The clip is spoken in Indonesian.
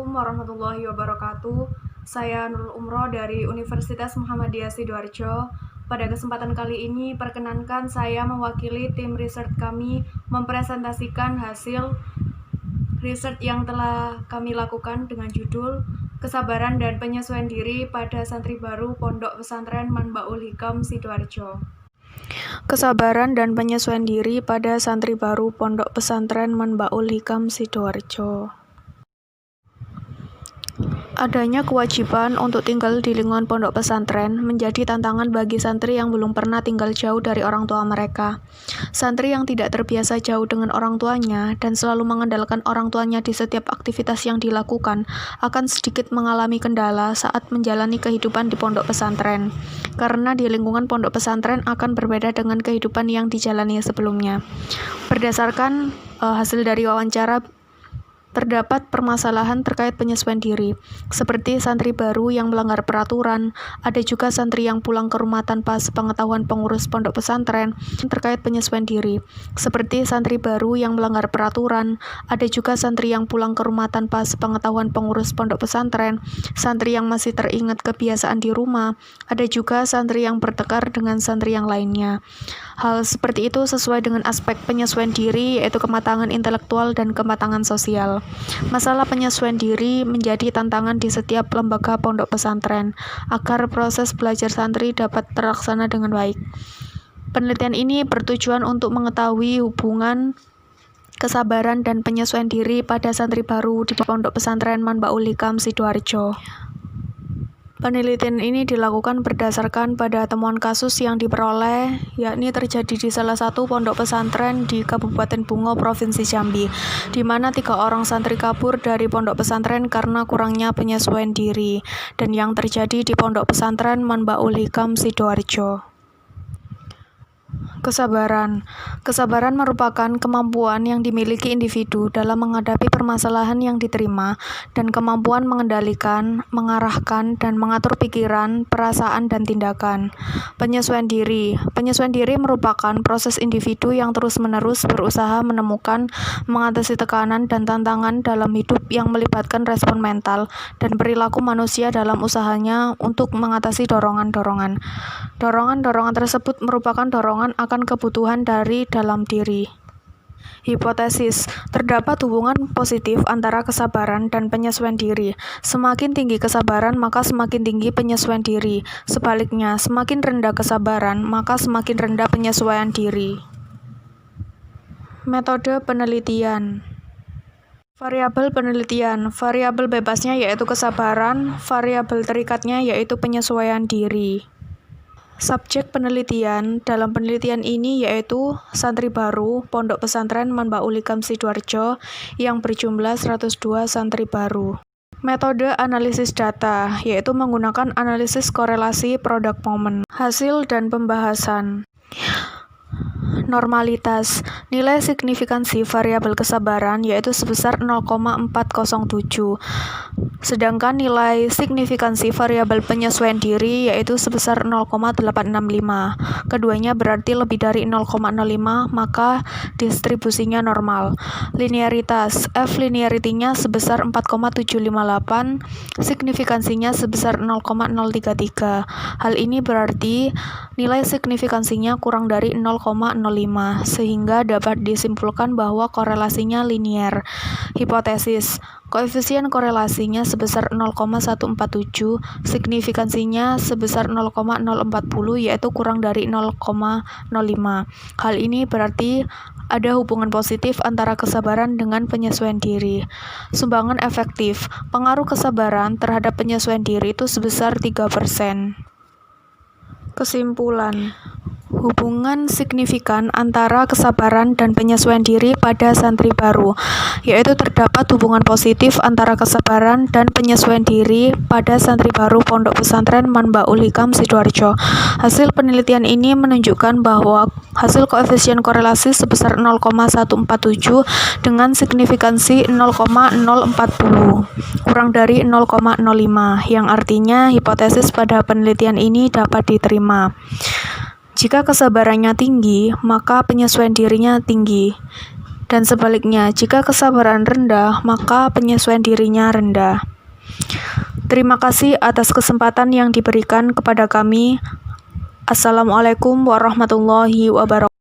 Assalamualaikum warahmatullahi wabarakatuh. Saya Nurul Umroh dari Universitas Muhammadiyah Sidoarjo. Pada kesempatan kali ini, perkenankan saya mewakili tim riset kami mempresentasikan hasil riset yang telah kami lakukan dengan judul Kesabaran dan Penyesuaian Diri pada Santri Baru Pondok Pesantren Manbaul Hikam Sidoarjo. Kesabaran dan penyesuaian diri pada santri baru Pondok Pesantren Manbaul Hikam Sidoarjo. Adanya kewajiban untuk tinggal di lingkungan pondok pesantren menjadi tantangan bagi santri yang belum pernah tinggal jauh dari orang tua mereka. Santri yang tidak terbiasa jauh dengan orang tuanya dan selalu mengandalkan orang tuanya di setiap aktivitas yang dilakukan akan sedikit mengalami kendala saat menjalani kehidupan di pondok pesantren. Karena di lingkungan pondok pesantren akan berbeda dengan kehidupan yang dijalani sebelumnya. Berdasarkan hasil dari wawancara, terdapat permasalahan terkait penyesuaian diri, seperti santri baru yang melanggar peraturan, ada juga santri yang pulang ke rumah tanpa sepengetahuan pengurus pondok pesantren terkait penyesuaian diri, seperti santri baru yang melanggar peraturan, ada juga santri yang pulang ke rumah tanpa sepengetahuan pengurus pondok pesantren, santri yang masih teringat kebiasaan di rumah, ada juga santri yang bertekar dengan santri yang lainnya. Hal seperti itu sesuai dengan aspek penyesuaian diri, yaitu kematangan intelektual dan kematangan sosial. Masalah penyesuaian diri menjadi tantangan di setiap lembaga pondok pesantren agar proses belajar santri dapat terlaksana dengan baik. Penelitian ini bertujuan untuk mengetahui hubungan kesabaran dan penyesuaian diri pada santri baru di Pondok Pesantren Manbaul Hikam Sidoarjo. Penelitian ini dilakukan berdasarkan pada temuan kasus yang diperoleh, yakni terjadi di salah satu pondok pesantren di Kabupaten Bungo, Provinsi Jambi, di mana 3 orang santri kabur dari pondok pesantren karena kurangnya penyesuaian diri, dan yang terjadi di Pondok Pesantren Manbaul Hikam Sidoarjo. Kesabaran. Kesabaran merupakan kemampuan yang dimiliki individu dalam menghadapi permasalahan yang diterima dan kemampuan mengendalikan, mengarahkan, dan mengatur pikiran, perasaan, dan tindakan. Penyesuaian diri. Penyesuaian diri merupakan proses individu yang terus-menerus berusaha menemukan, mengatasi tekanan dan tantangan dalam hidup yang melibatkan respon mental dan perilaku manusia dalam usahanya untuk mengatasi dorongan-dorongan. Dorongan-dorongan tersebut merupakan dorongan akan kebutuhan dari dalam diri. Hipotesis, terdapat hubungan positif antara kesabaran dan penyesuaian diri. Semakin tinggi kesabaran, maka semakin tinggi penyesuaian diri. Sebaliknya, semakin rendah kesabaran, maka semakin rendah penyesuaian diri. Metode penelitian. Variabel penelitian. Variabel bebasnya yaitu kesabaran, variabel terikatnya yaitu penyesuaian diri. Subjek penelitian dalam penelitian ini yaitu santri baru Pondok Pesantren Manbaul Hikam Sidoarjo yang berjumlah 102 santri baru. Metode analisis data yaitu menggunakan analisis korelasi product moment. Hasil dan pembahasan. Normalitas. Nilai signifikansi variabel kesabaran yaitu sebesar 0,407. Sedangkan nilai signifikansi variabel penyesuaian diri yaitu sebesar 0,865. Keduanya berarti lebih dari 0,05, maka distribusinya normal. Linearitas. F linearity-nya sebesar 4,758, signifikansinya sebesar 0,033. Hal ini berarti nilai signifikansinya kurang dari 0,05, sehingga dapat disimpulkan bahwa korelasinya linier. Hipotesis. Koefisien korelasinya sebesar 0,147, signifikansinya sebesar 0,040 yaitu kurang dari 0,05. Hal ini berarti ada hubungan positif antara kesabaran dengan penyesuaian diri. Sumbangan efektif. Pengaruh kesabaran terhadap penyesuaian diri itu sebesar 3%. Kesimpulan. Hubungan signifikan antara kesabaran dan penyesuaian diri pada santri baru, yaitu terdapat hubungan positif antara kesabaran dan penyesuaian diri pada santri baru Pondok Pesantren Manbaul Hikam Sidoarjo. Hasil penelitian ini menunjukkan bahwa hasil koefisien korelasi sebesar 0,147 dengan signifikansi 0,040, kurang dari 0,05, yang artinya hipotesis pada penelitian ini dapat diterima. Jika kesabarannya tinggi, maka penyesuaian dirinya tinggi. Dan sebaliknya, jika kesabaran rendah, maka penyesuaian dirinya rendah. Terima kasih atas kesempatan yang diberikan kepada kami. Assalamualaikum warahmatullahi wabarakatuh.